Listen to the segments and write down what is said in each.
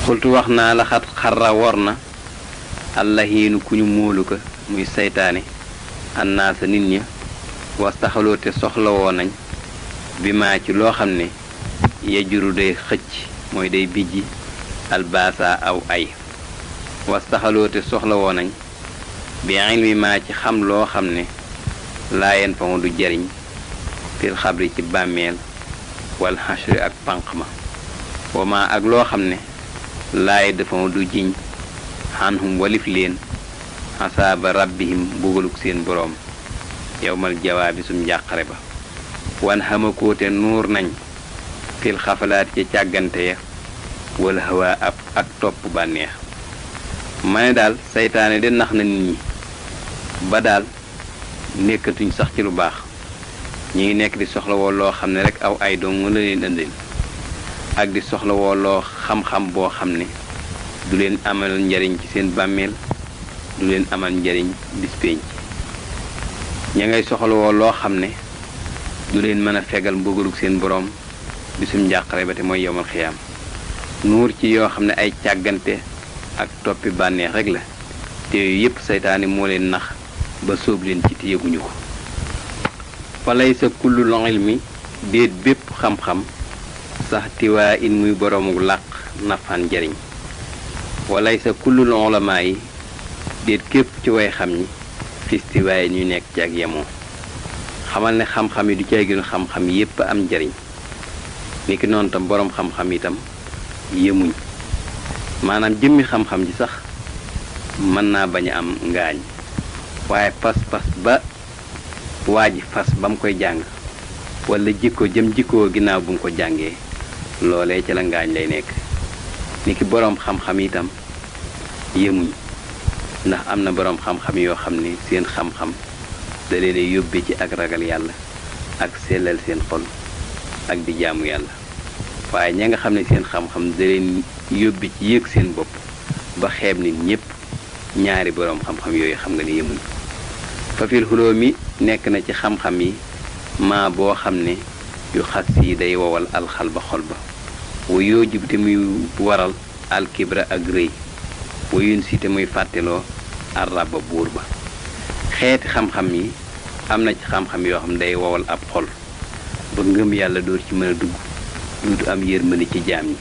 xultu wax naa la xat xarra wor na allahiinu ku ñu móolu ko muy saytaane annaasa nit ña wastaxaloo te soxlawoo nañ bi maa ci loo xam ne yejuru day xëcc mooy day bijji albaasa aw ay wastaxaloo te soxlawoo nañ bi ilmi maa ci xam loo xam ne laayeen fa du jariñ fil xabri ci bàmmeel wal xashri ak pànq ma wama ak loo xam ne laay dafa du jiñ xanhum walif leen xasaaba rabbihim mbugaluk seen boroom yowmal jawaabi sum njàqare ba wan xamakoote nuur nañ fil xafalaat ca càggante ya wala hawa ab ak topp bànneex ma ne daal saytaane de nax na nit ñi ba daal nekkatuñ sax ci lu baax ñi ngi nekk di soxlawoo loo xam ne rek aw ay dong la leen ëndil ak di soxlawoo loo xam-xam boo xam ne du leen amal njariñ ci seen bàmmeel du leen amal njariñ bis pénc ña ngay soxlawoo loo xam ne du leen mën a fegal mbugaluk seen boroom bisum njàqare ba te mooy yowmal xiyaam nuur ci yoo xam ne ay càggante ak toppi bànneex rek la te yooyu yépp saytaane moo leen nax ba sóob leen ci te yëguñu ko falay sa kullul ilmi déet bépp xam-xam sax tiwaa in muy boroomu làq nafan njariñ walay sa kullul ulamaa yi déet képp ci way xam ñi fistiwaaye ñu nekk ci ak yemoo xamal ne xam-xam yi du caaginu xam-xam yépp am njariñ niki noonu tam boroom xam-xam itam yemuñ maanaam jëmmi xam-xam ji sax mën naa bañ a am ngaañ waaye pas-pas ba waa ji fas ba mu koy jàng wala jikko jëm jikkoo ginnaaw bu mu ko jàngee loolee ca la ngaañ lay nekk niki boroom xam-xam itam yemuñ ndax am na boroom xam-xam yoo xam ne seen xam-xam da leen yóbbe ci ak ragal yàlla ak sellal seen xol ak di jaamu yàlla waaye ña nga xam ne seen xam-xam da leen yóbbe ci yëg seen bopp ba xeeb nit ñépp ñaari boroom xam-xam yooyu xam nga ne yemuñ fafil xuloo mi nekk na ci xam-xam yi maa boo xam ne yu xas yi day wowal alxal ba xol ba wa yoo jib te muy waral alkibra ak rëy wa yun si te muy fàtteloo arraba buur ba xeeti xam-xam yi am na ci xam-xam yoo xam day wowal ab xol ba ngëm yàlla door ci mën a dugg duutu am yërmande ci jaam ñi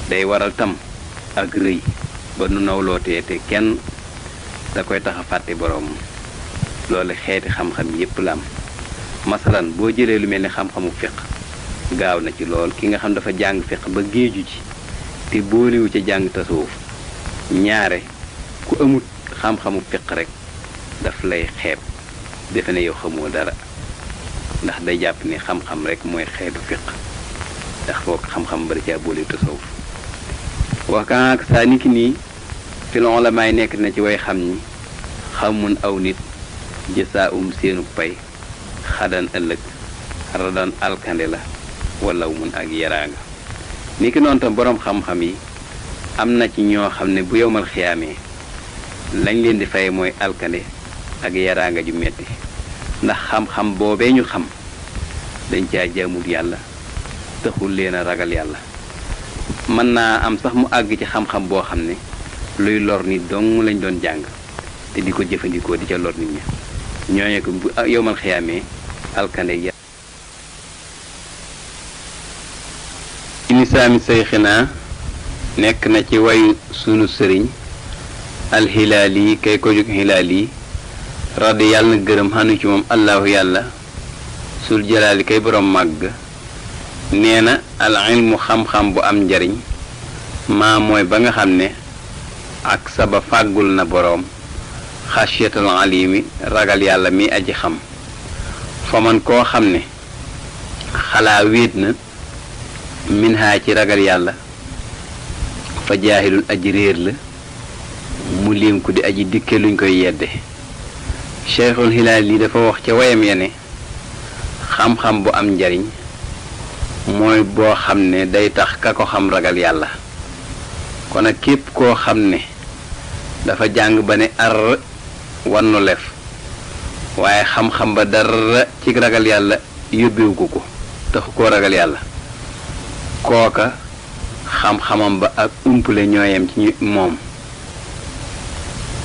day waral tam ak rëy ba nu nawlootee te kenn da koy tax a fàtte boroom loolu xeeti xam-xam yépp la am masalan boo jëlee lu mel ni xam-xamu fiq gaaw na ci lool ki nga xam dafa jàng fiq ba géeju ci te boolewu ca jàng tasawuf ñaare ku amut xam-xamu fiq rek daf lay xeeb defe ne yow xamoo dara ndax day jàpp ne xam-xam rek mooy xeetu fiq ndax foog xam-xam bari caa boolewu tasawuf waxkaak saa niki nii fil ulamaay nekk na ci way xam ñi xamun aw nit jësaa seenu pay xadan ëllëg radan alkande la wala mun ak yaraanga ni ki noonu tam boroom xam-xam yi am na ci ñoo xam ne bu yowmal xiyaamee lañ leen di fay mooy alkande ak yaraanga ju metti ndax xam-xam boobee ñu xam dañ caa jaamut yàlla taxul leen a ragal yàlla mën naa am sax mu àgg ci xam-xam boo xam ne luy lor nit dong lañ doon jàng te di ko jëfandikoo di ca lor nit ñi ñooñu ko bu yowmal xiyaamee alkande ya inisaami sayxinaa nekk na ci wayu sunu sëriñ alxilaali kay ko jóg xilaali radi yàlla na gërëm xanu ci moom allahu yàlla sul jalaali kay borom màgg nee na al ilmu xam-xam bu am njariñ maa mooy ba nga xam ne ak saba fàggul na boroom xasiyatul alimi ragal yàlla mi aji xam fa man koo xam ne xalaa wéet na min haa ci ragal yàlla fa jaahilul aji réer la mu lim ku di aji dikke luñ koy yedde Cheikhul Hilaal li dafa wax ca wayam ya ne xam-xam bu am njariñ mooy boo xam ne day tax ka ko xam ragal yàlla kon nag képp koo xam ne dafa jàng ba ne ar wannu lef waaye xam-xam ba dara ci ragal yàlla yóbbewu ko taxu koo ragal yàlla kooka xam-xamam ba ak umpule ñooyam ci moom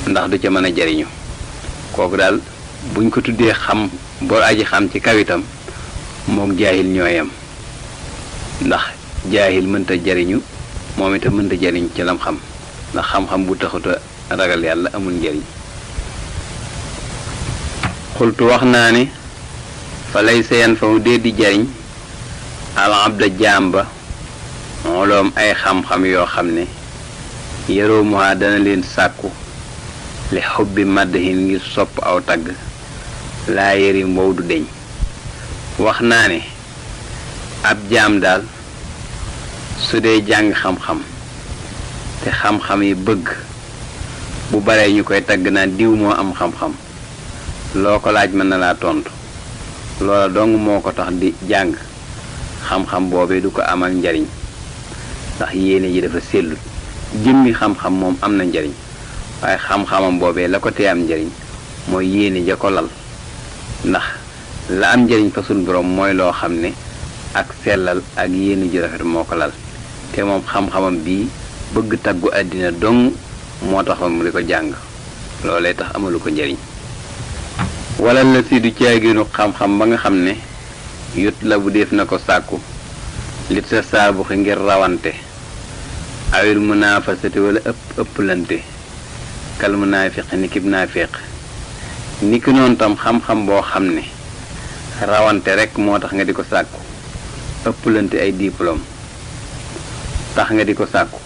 ndax du ca mën a jariñu kooku daal buñ ko tuddee xam boo aji xam ci kawitam mook jaahil ñooyam ndax jaahil mënta jariñu moom itam mënta jariñ ci lam xam ndax xam-xam bu taxuta ragal yàlla amul njariñ xultu wax naa ne fa lay sayan fa mu dee di jariñ al abda jàmba moloom ay xam-xam yoo xam ne yaroomuwaa dana leen sàkku li xubbi maddahin ngir sopp aw tagg laa yëri mbow du deñ wax naa ne ab jaam daal su dee jàng xam-xam te xam-xam yi bëgg bu baree ñu koy tagg naan diw moo am xam-xam loo ko laaj mën na laa tontu loola dong moo ko tax di jàng xam-xam boobee du ko amal njariñ ndax yéene ji dafa sellut jëmmi xam-xam moom am na njariñ waaye xam-xamam boobee la ko tee am njariñ mooy yéene ja ko lal ndax la am njariñ fa sun borom mooy loo xam ne ak sellal ak yéene ji rafet moo ko lal te moom xam-xamam bii bëgg taggu àddina dong moo taxoon mu di ko jàng loolee tax amalu ko njariñ wala la si du caaginu xam-xam ba nga xam ne yut la bu def na ko sàkku lit sa saabu xi ngir rawante awil munaafasati wala ëpplante kal munaafiq ni kib naafiq ni ki noonu tam xam-xam boo xam ne rawante rek moo tax nga di ko sàkku ëpplante ay diplôme tax nga di ko sàkku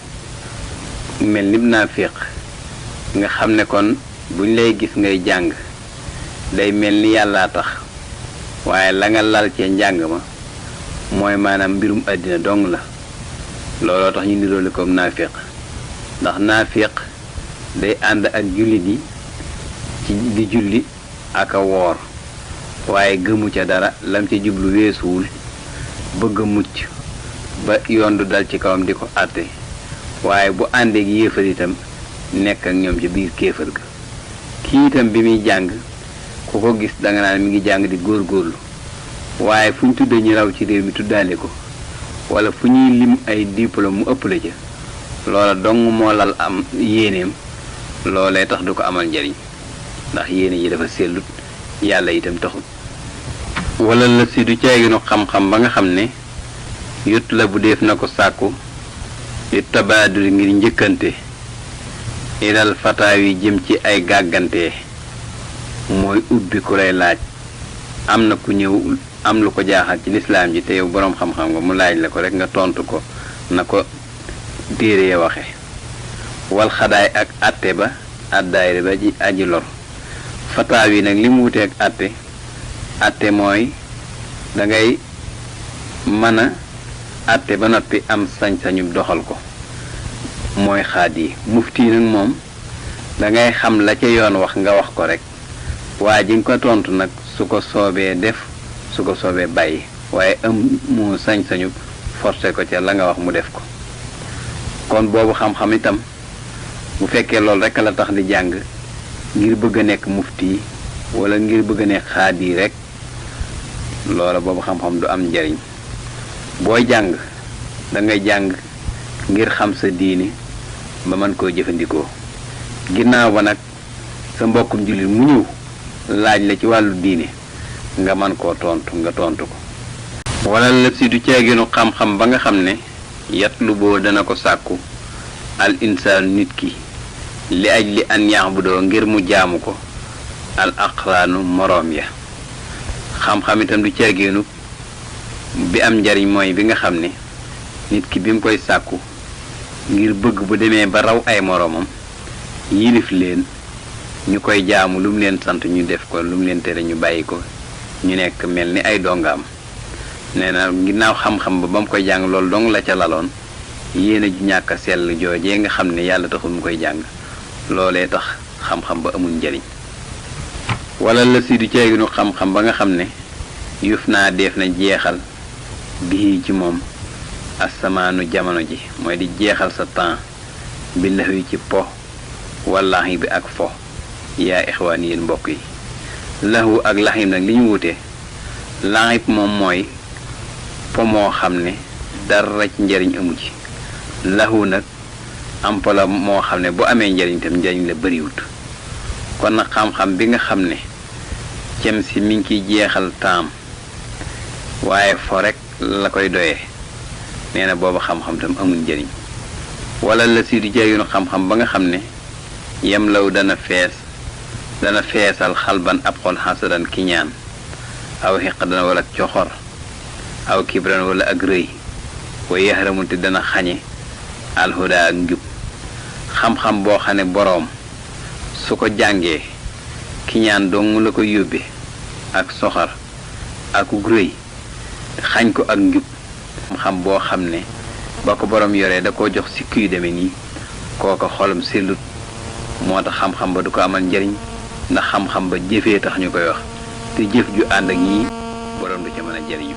mel nib naafiq nga xam ne kon buñ lay gis ngay jàng day mel ni yàllaa tax waaye la nga lal cee njàng ma mooy maanaam mbirum àddina dong la looloo tax ñu niroole comme naafiq ndax naafiq day ànd ak jullit yi ci di julli ak a woor waaye gëmu ca dara lam ca jublu weesuwul bëgg a mucc ba yoon du dal ci kawam di ko àtte waaye bu àndeek yéefar itam nekk ak ñoom ci biir kéefar ga kii itam bi muy jàng ku ko gis danga naan mi ngi jàng di góorgóorlu waaye fu ñu tuddee ñu raw ci réew mi tuddaale ko wala fu ñuy lim ay diplôme mu ëpp la ca loola dong moo lal am yéeneem loolee tax du ko amal njariñ ndax yéene ji dafa sellut yàlla itam taxul wala la si du caaginu xam-xam ba nga xam ne yut la bu def na ko sàkku li tabaadul ngir njëkkante ilal fataaw yi jëm ci ay gàggante mooy ubbi ku lay laaj am na ku ñëw am lu ko jaaxal ci lislaam ji te yow boroom xam-xam nga mu laaj la ko rek nga tontu ko na ko téere waxe wal xadaay ak atte ba addaayre ba ji aji lor fataaw yi nag li mu wuteek atte mooy dangay mën a atte ba noppi am sañ-sañu doxal ko mooy xaad yi mufti nag moom dangay xam la ca yoon wax nga wax ko rek waa ji nga ko tontu nag su ko soobee def su ko soobee bàyyi waaye mu sañ-sañu forcé ko ca la nga wax mu def ko kon boobu xam-xam itam bu fekkee loolu rek la tax di jàng ngir bëgg a nekk mufti wala ngir bëgg a nekk xaadi rek loola boobu xam-xam du am njariñ booy jàng dangay jàng ngir xam sa diine ba mën koo jëfandikoo ginnaaw ba nag sa mbokkum jullit mu ñëw laaj la ci wàllu diine nga mën koo tontu nga tontu ko wala la si du ceeginu xam-xam ba nga xam ne yatlu boo dana ko sàkku al insaan nit ki li aj li an yaax bu doo ngir mu jaamu ko al aqraanu moroom ya xam-xam itam du ceegeenu bi am njariñ mooy bi nga xam ne nit ki bi mu koy sàkku ngir bëgg bu demee ba raw ay moroomam yilif leen ñu koy jaamu lu mu leen sant ñu def ko lu mu leen tere ñu bàyyi ko ñu nekk mel ni ay dongaam nee na ginnaaw xam-xam ba mu koy jàng loolu dong la ca laloon yéen a ñàkk a sell joojee nga xam ne yàlla taxul mu koy jàng loolee tax xam-xam ba amul njariñ wala la si du ceeginu xam-xam ba nga xam ne yuf naa def na jeexal bii ci moom asamaanu jamono ji mooy di jeexal sa temps bi lax wi ci po wallaahi bi ak fo yaa ixwaan yéen mbokk yi laxu ak laxim nag li ñu wute laxib moom mooy po moo xam ne dara ci njariñ amu ci laxu nag am po la moo xam ne bu amee njariñ tam njariñ la bariwut kon nag xam-xam bi nga xam ne cem si mi ngi ciy jeexal taam waaye fo rek la koy doyee nee na booba xam-xam tam amul njariñ wala la si du jeeginu xam-xam ba nga xam ne yem law dana feesal xalban ab xol xasadan kiñaan aw xiqdan wala coxor aw kibran wala ak rëy way yaxramunte dana xañe alhuda ak njub xam-xam boo xam ne boroom su ko jàngee kiñaan dong la ko yóbbe ak soxor akuk rëy xañ ko ak njub xam-xam boo xam ne ba ko boroom yoree da koo jox sikki yu deme nii kooka xolam sellut moo tax xam-xam ba du ko amal njariñ ndax xam-xam ba jëfee tax ñu koy wax te jëf ju ànd ak yii boroom du ca mën a jariñu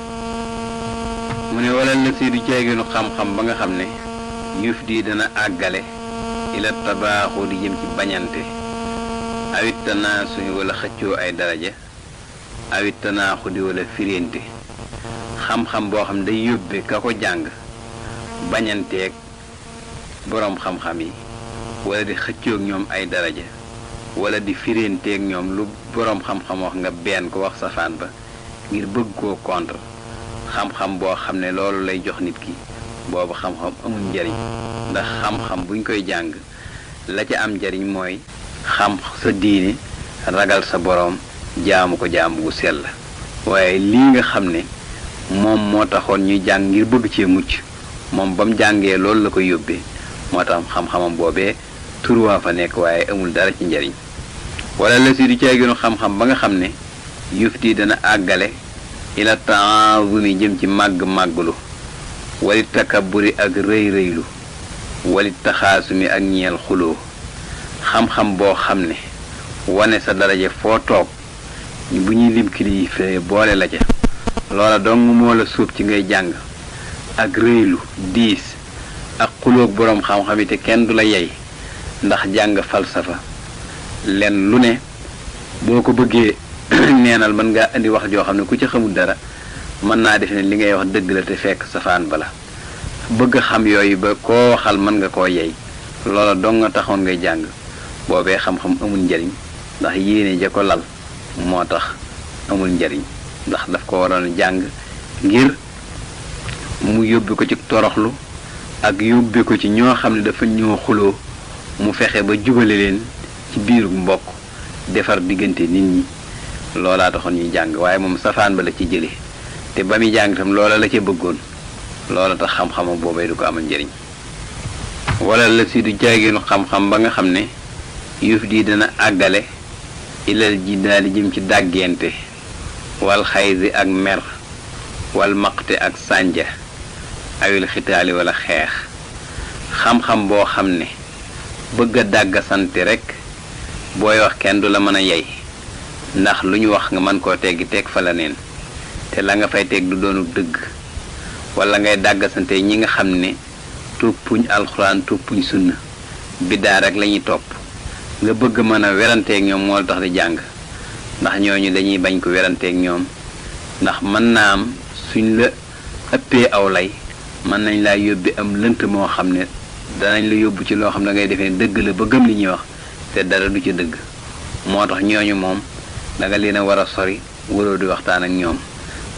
mu ne wala la si du ceeginu xam-xam ba nga xam ne yuf di dana àggale ila tabaaxu di jëm ci bañante awit tanaasuhi wala xëccoo ay daraja awit tanaaxu di wala firéente xam-xam boo xam ne day yóbbe ka ko jàng bañanteeg boroom xam-xam yi wala di xëccoog ñoom ay daraja wala di firéenteeg ñoom lu boroom xam-xam wax nga benn ko wax safaan ba ngir bëgg koo contre xam-xam boo xam ne loolu lay jox nit ki boobu xam-xam amul njariñ ndax xam-xam buñ koy jàng la ca am njariñ mooy xam sa diine ragal sa boroom jaamu ko jaamu gu sell waaye lii nga xam ne moom moo taxoon ñuy jàng ngir bëgg cee mucc moom ba mu jàngee loolu la ko yóbbee moo tax xam-xamam boobee turwaa fa nekk waaye amul dara ci njariñ wala la si du ceeginu xam-xam ba nga xam ne yufti dana àggale ila taazumi jëm ci màgg-màgglu walit takabburi ak rëy-rëylu walit taxaasumi ak ñeel xuloo xam-xam boo xam ne wane sa daraja foo toog bu ñuy lim kilifa boole la ca loola dong moo la suub ci ngay jàng ak rëylu diis ak xulóog boroom xam-xam yi te kenn du la yey ndax jàng falsafa len lu ne boo ko bëggee neenal mën ngaa indi wax joo xam ne ku ci xamul dara mën naa def ne li ngay wax dëgg la te fekk safaan bala bëgg xam yooyu ba koo waxal mën nga koo yey loola dong nga taxoon ngay jàng boobee xam-xam amul njariñ ndax yéene ja ko lal moo tax amul njariñ ndax daf ko waroon jàng ngir mu yóbbi ko ci toroxlu ak yóbbi ko ci ñoo xam ne dafa ñoo xuloo mu fexe ba jubale leen ci biiru mbokk defar diggante nit ñi loolaa taxoon ñuy jàng waaye moom safaan ba la ci jële te ba muy jàng itam loola la ca bëggoon loola tax xam-xamam boobay du ko amal njariñ wala la si du jaageenu xam-xam ba nga xam ne yuf di dana àggale ilal ji daali jëm ci dàggente wal xaysi ak mer wal maqte ak sànja awil xitaali wala xeex xam-xam boo xam ne bëgg a dàggasante rekk booy wax kenn du la mën a yey ndax lu ñu wax nga mën koo teggi teg fa la neen te la nga fay teg du doonu dëgg wala ngay dàggasante ñi nga xam ne toppuñ alxuraan toppuñ sunna biddaa rek lañuy topp nga bëgg mën a weranteeg ñoom moo tax di jàng ndax ñooñu dañuy bañ ko weranteeg ñoom ndax mën naa am suñ la ëppee aw lay mën nañ laa yóbbi am lënt moo xam ne danañ la yóbbu ci loo xam ne ngay defee dëgg la ba gëm li ñuy wax te dara du ci dëgg moo tax ñooñu moom danga leen a war a sori waroo di waxtaan ak ñoom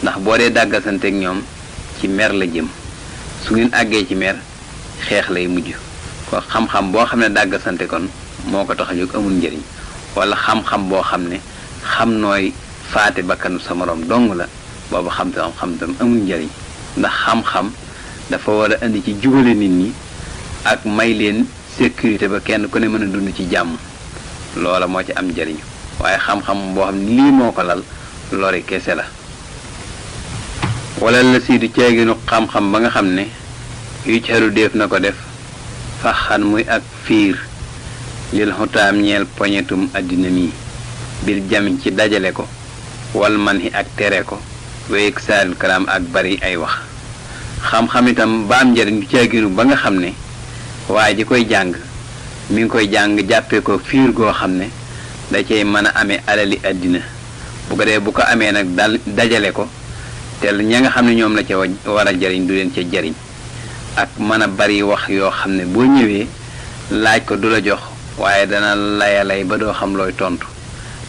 ndax boo dee dàggasanteeg ñoom ci mer la jëm su ngeen àggee ci mer xeex lay mujj ko xam-xam boo xam ne dàggasante kon moo ko tax a jóg amul njëriñ wala xam-xam boo xam ne xam nooy faate bakkanu sa morom dong la boobu xam-tam amul njariñ ndax xam-xam dafa war a indi ci jubale nit ñi ak may leen sécurité ba kenn ku ne mën a dund ci jàmm loola moo ci am njariñ waaye xam-xam boo xam ne lii moo ko lal lori kese la wala la sii du ceeginu xam-xam ba nga xam ne yu caru def na ko def faxan muy ak fiir lil xutaam ñeel poñetum àddina mi bir jamiñ ci dajale ko wal man hi ak tere ko wéyeg saalul kalaam ak bari ay wax xam-xam itam ba am njariñ yu ceeginu ba nga xam ne waaye ji koy jàng mi ngi koy jàng jàppee ko fiir goo xam ne da cay mën a amee alali àddina bu ko dee bu ko amee nag dajale ko te ña nga xam ne ñoom la ca war a jariñ du leen ca jariñ ak mën a bari wax yoo xam ne boo ñëwee laaj ko du la jox waaye dana layalay ba doo xam looy tontu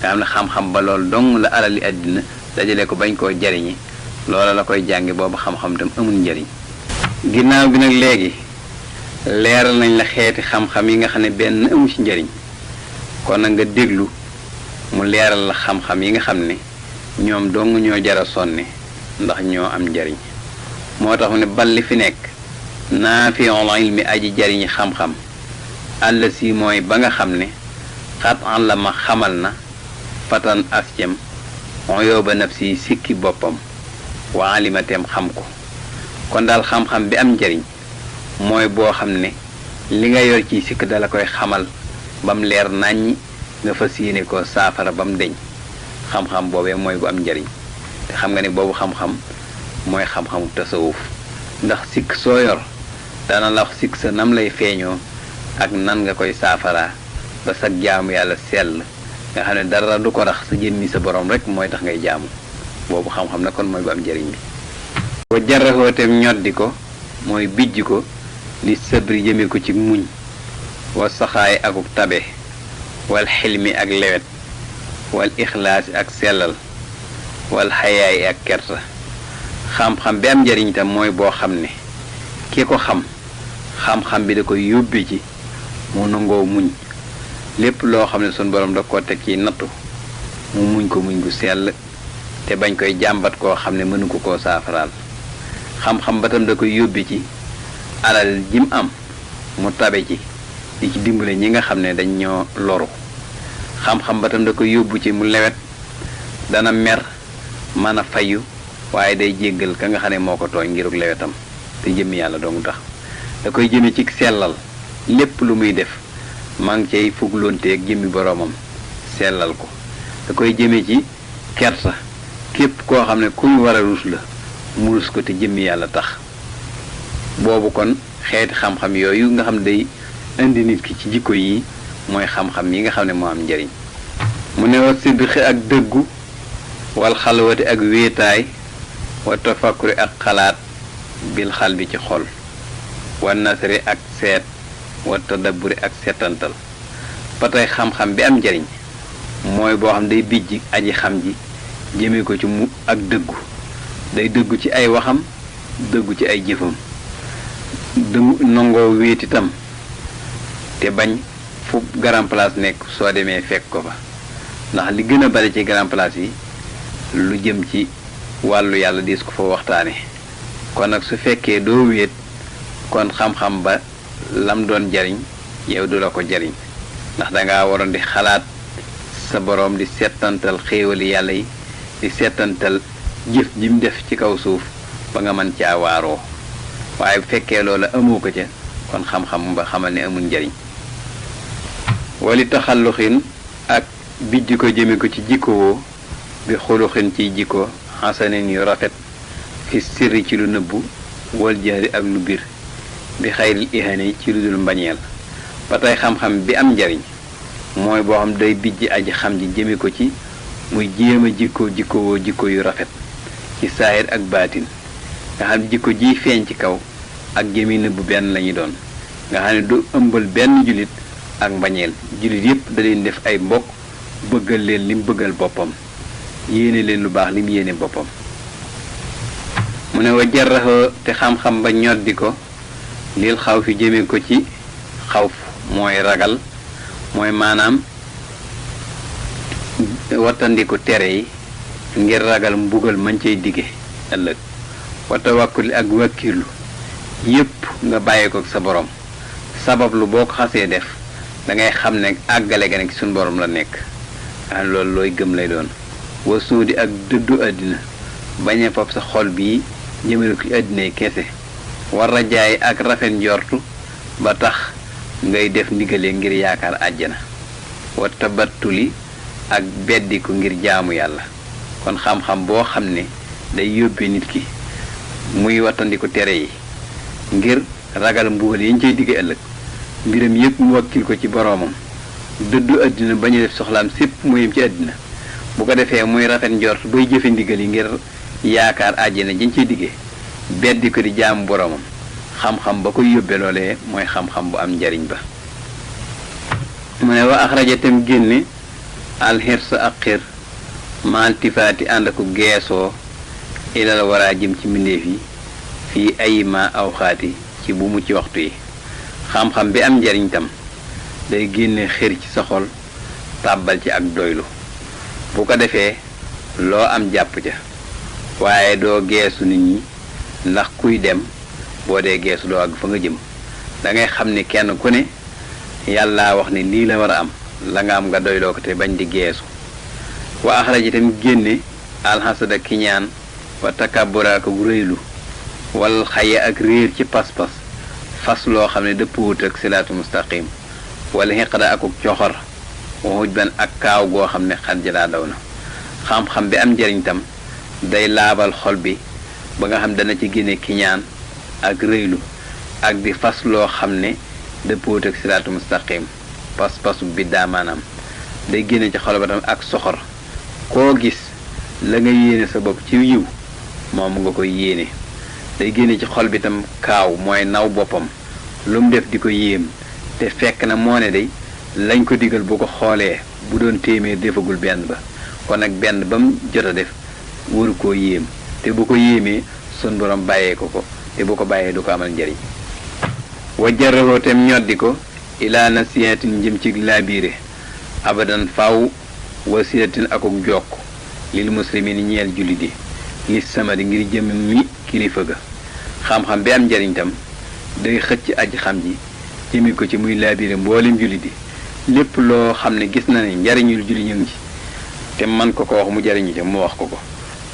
nga xam ne xam-xam ba loolu dong la alali àddina dajale ko bañ koo jariñi loola la koy jàngi boobu xam-xam tam amul njariñ ginnaaw bi nag léegi leeral nañ la xeeti xam-xam yi nga xam ne benn amu ci njariñ kon nag nga déglu mu leeral la xam-xam yi nga xam ne ñoom dong ñoo jara sonne ndax ñoo am njariñ moo tax mu ne balli fi nekk naafi'ul ilmi aji jariñi xam-xam àll si mooy ba nga xam ne xat an la ma xamal na fatan ascem on yóbba nafsi sikki boppam waa alimateem xam ko kon daal xam-xam bi am njariñ mooy boo xam ne li nga yor ci sikk dala koy xamal bam leer nàññi nga fas yéene ko saafara bam deñ xam-xam boobee mooy bu am njariñ te xam nga ne boobu xam-xam mooy xam-xamu tasawuf ndax sikk soo yor dana la wax sikk sa nam lay feeñoo ak nan nga koy saafara ba sag jaamu yàlla sell nga xam ne dara du ko rax sa jëmmi sa borom rek mooy tax ngay jaamu boobu xam-xam na kon mooy bu am njariñ bi wa jarraxootem ñoddi ko mooy bijj ko li sabri jëme ko ci muñ wa saxaay akuk tabe wal xilmi ak lewet wal ixlaasi ak sellal wal xayaay ak kerta xam-xam bi am njariñ tam mooy boo xam ne ki ko xam-xam bi da koy yóbbe ci mu nangoo muñ lépp loo xam ne sun borom da ko teg ci nattu mu muñ ko muñ gu sell te bañ koy jàmbat koo xam ne mënu ko koo saafaraal xam-xam ba tam da koy yóbbe ci alal jim am mu tabe ci di ci dimbale ñi nga xam ne dañ ñoo loru xam-xam ba tam da koy yóbbu ci mu lewet dana mer mën a fayu waaye day jéggal ka nga xam ne moo ko tooñ ngiruk lewetam te jëmmi yàlla doomu tax da koy jëme ci sellal lépp lu muy def maa ngi cay fugloonteeg jëmmi boroomam sellal ko da koy jëme ci kersa képp koo xam ne ku ñu war a rus la mu rus ko te jëmmi yàlla tax boobu kon xeeti xam-xam yooyu nga xam ne day indi nit ki ci jikko yi mooy xam-xam yi nga xam ne moo am njariñ mu ne wa sidqi ak dëggu wal xalwati ak wéetaay wa tafakkuri ak xalaat bil xal bi ci xol wa nasri ak seet wa tadabburi ak seetantal ba tey xam-xam bi am njariñ mooy boo xam day bijj aji xam ji jëme ko ci mu ak dëggu day dëggu ci ay waxam dëggu ci ay jëfam dëggu nangoo wéet itam te bañ fu grand place nekk soo demee fekk ko fa ndax li gën a bari ci grand place yi lu jëm ci wàllu yàlla diis ko fa waxtaane kon nag su fekkee doo wéet kon xam-xam ba lam doon jariñ yow du la ko jariñ ndax dangaa waroon di xalaat sa boroom di settantal xéewali yàlla yi di settantal jëf ji mu def ci kaw suuf ba nga mën caa waaroo waaye bu fekkee loola amoo ko ca kon xam-xam ba xamal ne amul njariñ wali taxalluxin ak bijj ko jëme ko ci jikkowoo bi xuluxin ciy jikko xasanin yu rafet fi sirri ci lu nëbbu wal jaari ak lu bir bi xayril ihani ci lu dul mbañeel ba tey xam-xam bi am njariñ mooy boo xam day bijj aji xam ji jëme ko ci muy jéem a jikkowoo jikko yu rafet ci saahir ak baatin nga xam jikko jiy feeñ ci kaw ak jëmi nëbbu benn lañu doon nga xam ne du ëmbal benn julit ak mbañeel julit yépp da leen def ay mbokk bëggal leen lim bëggal boppam yéene leen lu baax lim yéene boppam mu ne wa jarraxoo te xam-xam ba ñoddi ko lil xaw fi jëme ko ci xawf mooy ragal mooy maanaam wattandiku tere yi ngir ragal mbugal mañ cay dige ëllëg wa tawakkul ak wakkilu yépp nga bàyyi ko sa borom sabab lu boo ko xasee def da ngay xam ne àggale ga ne ci suñ borom la nekk loolu looy gëm lay doon wa suudi ak dëddu àddina bañ a fab sa xol bii jëmale ko ci àddinay kese war a jaay ak rafet njortu ba tax ngay def ndigale ngir yaakaar àjjana wa tabattuli ak beddiku ngir jaamu yàlla kon xam-xam boo xam ne day yóbbee nit ki muy wattandiku tere yi ngir ragal mbugal yi ñu cay digge ëllëg mbiram yépp mu wakkil ko ci boroomam dëddu àddina bañ a def soxlaam sépp mu yem ci àddina bu ko defee muy rafet njort bay jëfe ndigal yi ngir yaakaar àjjana jiñ ciy digge beddi ko di jaamu boroomam xam-xam ba koy yóbbe loolee mooy xam-xam bu am njariñ ba mu ne wa axraja tam génne alxirsa ak xir maltifaati ànd aku geesoo ilal waraa jëm ci mbindéef yi fii ayima aw xaati ci bu mu ci waxtu yi xam-xam bi am njariñ tam day génne xir ci sa xol tàbbal ci ak doylu bu ko defee loo am jàpp ca waaye doo geesu nit ñi ndax kuy dem boo dee geesu doo àgg fa nga jëm da ngay xam ne kenn ku ne yàlla wax ne lii la war a am la nga am nga doyloo ko te bañ di geesu wa axraja tam génne alxasada kiñaan wa takabbura ko réylu wal xaya ak réer ci pas-pas fas loo xam ne dëppwut ak siraatu mustaqim wala xiqda akuk coxor waxuj ban ak kaaw goo xam ne xat jalaa daw na xam-xam bi am njariñ tam day laabal xol bi ba nga xam dana ci génne kiñaan ak réylu ak di fas loo xam ne dëppwut ak siraatu mustaqim pas-pasu biddaa maanaam day génne ci xol ba tam ak soxor koo gis la nga yéene sa bopp ci yiw moom nga koy yéene day génne ci xol bi tam kaaw mooy naw boppam lu mu def di ko yéem te fekk na moo ne day lañ ko digal bu ko xoolee bu doon téeméer defagul benn ba kon nag benn ba mu jot a def waru koo yéem te bu ko yéemee sun borom bàyyee ko ko te bu ko bàyyee du ko amal njariñ wa jarahoo tem ñoddi ko ilaa nasiyatin jëm ci laabiire abadan faw wasilatin akuk jokk lil muslimin ñeel jullit yi li samadi ngir jëm mi kilifa ga xam-xam bi am njariñ tam day xëcc aji xam ji jëmi ko ci muy laabiire mboolem jullit yi lépp loo xam ne gis na ne njariñul jullit ñu ngi ci te man ko wax mu jariñu ci mu wax ko ko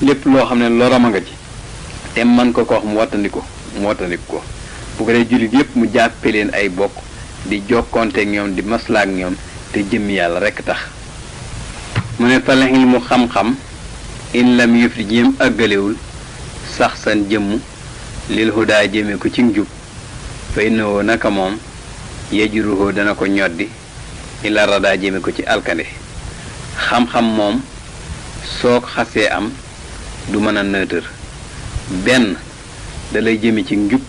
lépp loo xam ne lorama nga ci te man ko wax mu wattandiku ko bu ko dee jullit yépp mu jàppe leen ay bokk di jokkonteek ñoom di maslaak ñoom te jëmmi yàlla rekk tax mu ne falaxil mu xam-xam in lam yufri jéem àggalewul sax san jëmm lil hudaa jëme ko ci njub fa innoo naka moom yejuruhoo dana ko ñoddi ila radaa jëme ko ci alkande xam-xam moom soo ko xasee am du mën a nëtër benn da lay jëme ci njub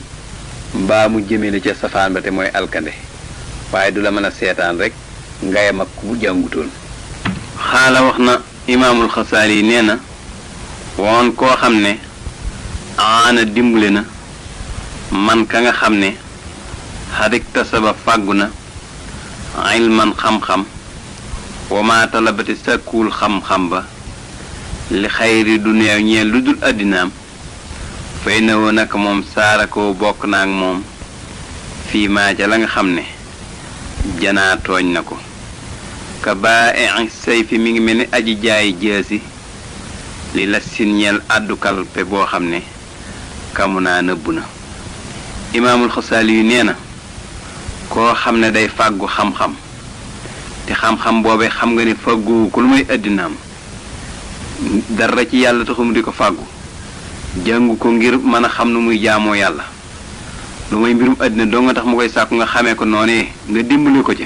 mbaa mu jëme la ca safaan ba te mooy alkande waaye du la mën a seetaan rek ngayam ak ku jàngutoon xaala wax na imaamul xasaali nee na woon koo xam ne aana dimbule na man ka nga xam ne xarik tasaba fàggu na ilman xam-xam wa ma talabati sàkkuwul xam-xam ba li xayri duniyaa ñeel lu dul àddinaam fay na woo naka moom saara koo bokk na ak moom fii maa ca la nga xam ne janaa tooñ na ko ka baa sayfi mi ngi mel ni aji jaayi jaasi li la sin ñeel àddu kalpe boo xam ne kamu naa nëbb na imaamul xasaali yu nee na koo xam ne day fàggu xam-xam te xam-xam boobee xam nga ne fàgguwu ku lu may àddinaam dara ci yàlla taxum di ko fàggu jàngu ko ngir mën a xam nu muy jaamoo yàlla lu may mbirum àddina doo nga tax mu koy sàkku nga xamee ko noonee nga dimbali ko ca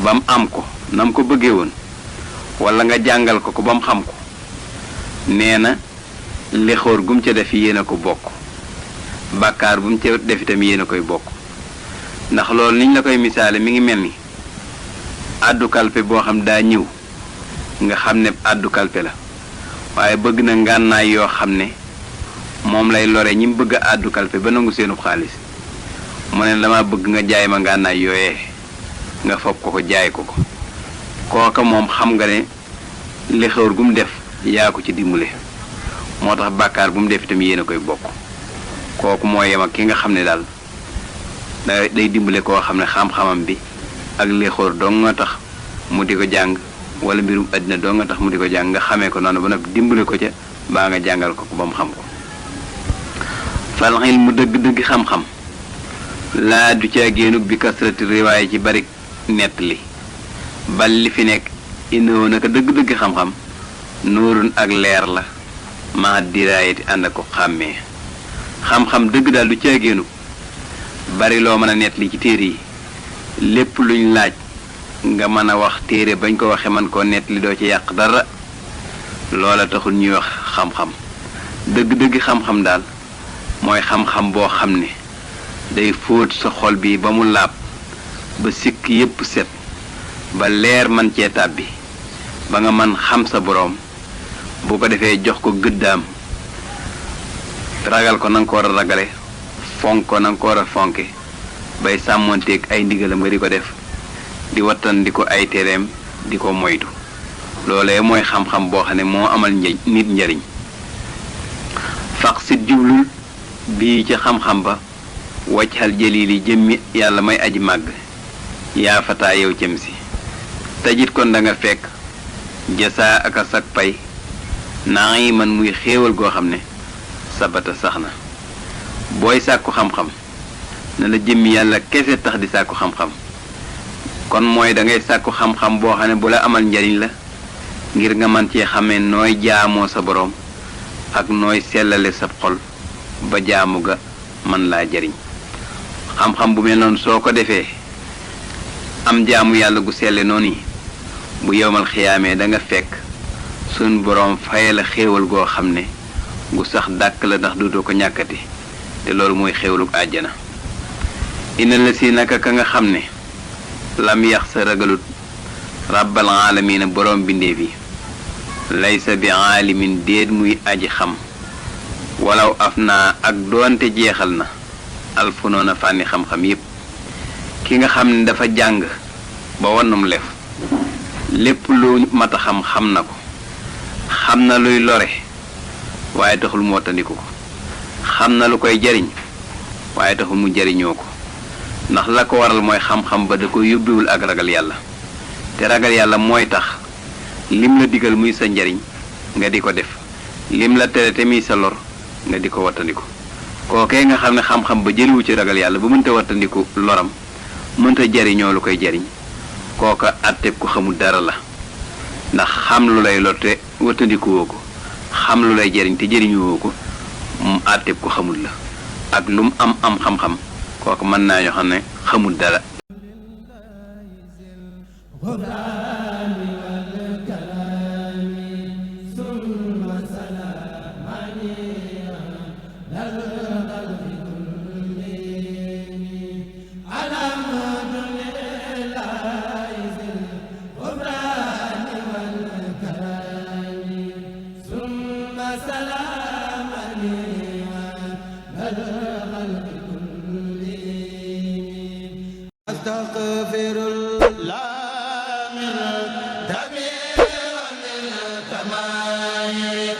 ba mu am ko nam ko bëggee woon wala nga jàngal ko ba mu xam ko nee na lexóor gum ca def yéen a ko bokk bàkkaar bu mu ca def itam yéen a koy bokk ndax loolu niñ la koy misaale mi ngi mel ni àddu kalpe boo xam daa ñëw nga xam ne àddu kalpe la waaye bëgg na ngànnaay yoo xam ne moom lay lore ñi mu bëgg a àddu kalpe ba nangu seenub xaalis mu ne dama bëgg nga jaay ma ngànnaay yooyee nga fob ko ko jaay ko ko kooka moom xam nga ne li xewr gum def yaa ko ci dimbale moo tax bàkkaar bu mu def itam yéen a koy bokk kooku moo yem ak ki nga xam ne daal day dimbale koo xam ne xam-xamam bi ak li xewr dong nga tax mu di ko jàng wala mbirum àddina dong nga tax mu di ko jàng nga xamee ko noonu ba nag dimbale ko ca baa nga jàngal ko ba mu xam ko fal ilmu dëgg-dëgg xam-xam laa du caa génnug bi kasrati riwaaya ci bari nett li bal li fi nekk inoo naka dëgg-dëgg xam-xam nuurun ak leer la maa diraayati ànd ak ko xàmmee xam-xam dëgg daal du caa génnug bari loo mën a nett li ci téere yi lépp luñ laaj nga mën a wax téere bañ ko waxee man koo nett li doo ci yàq dara loola taxul ñuy wax xam-xam dëgg-dëgg xam-xam daal mooy xam-xam boo xam ne day fóot sa xol bi ba mu laab ba sikk yépp set ba leer man cee tàbbi ba nga man xam sa boroom bu ko defee jox ko gëddaam ragal ko na nga ko war a ragale fonk ko na nga ko war a fonke bay sàmmonteeg ay ndigalam nga di ko def di wattan di ko ay tereem di ko moytu loolee mooy xam-xam boo xam ne moo amal nit njariñ fax sit jublul bii ci xam-xam ba waccal jëlili jëmmi yàlla may aji màgg yaa fataa yow cëm si tajit kon da nga fekk jasaa ak a sak pay naa yi man muy xéewal goo xam ne sabata sax na booy sàkku xam-xam na la jëmmi yàlla kese tax di sàkku xam-xam kon mooy da ngay sàkku xam-xam boo xam ne bu la amal njariñ la ngir nga man cee xamee nooy jaamoo sa boroom ak nooy sellale sa xol ba jaamu ga man laa jariñ xam-xam bu mel noonu soo ko defee am jaamu yàlla gu selle noonu yi bu yowmal xiyaamee da nga fekk sun boroom faye la xéewal goo xam ne gu sax dàkk la ndax dootoo ko ñàkkati te loolu mooy xéewalug àjjana ina la si naka ka nga xam ne lam yax sa ragalut rabbal aalamiina boroom bindeef yi laysa bi aalimin déet muy aji xam walaw af naa ak doonte jeexal na alfunoona fànni xam-xam yépp ki nga xam ne dafa jàng ba wannum lef lépp lu mat a xam xam na ko xam na luy lore waaye taxul mu wattandiku ko xam na lu koy jariñ waaye taxul mu jariñoo ko ndax la ko waral mooy xam-xam ba da ko yóbbiwul ak ragal yàlla te ragal yàlla mooy tax lim la digal muy sa njariñ nga di ko def lim la tere te muy sa lor nga di ko wattandiku kookee nga xam ne xam-xam ba jëliwu ci ragal yàlla bu mënta wattandiku loram mënta jariñoo lu koy jariñ kooka àtteeb ku xamul dara la ndax xam lu lay lor te wattandikuwoo ko xam lu lay jariñ te jariñuwoo ko mu àtteeb ku xamul la ak lu mu am xam-xam kooku mën naa ñoo xam ne xamul dara أستغفر الله من دمي ومن كمائي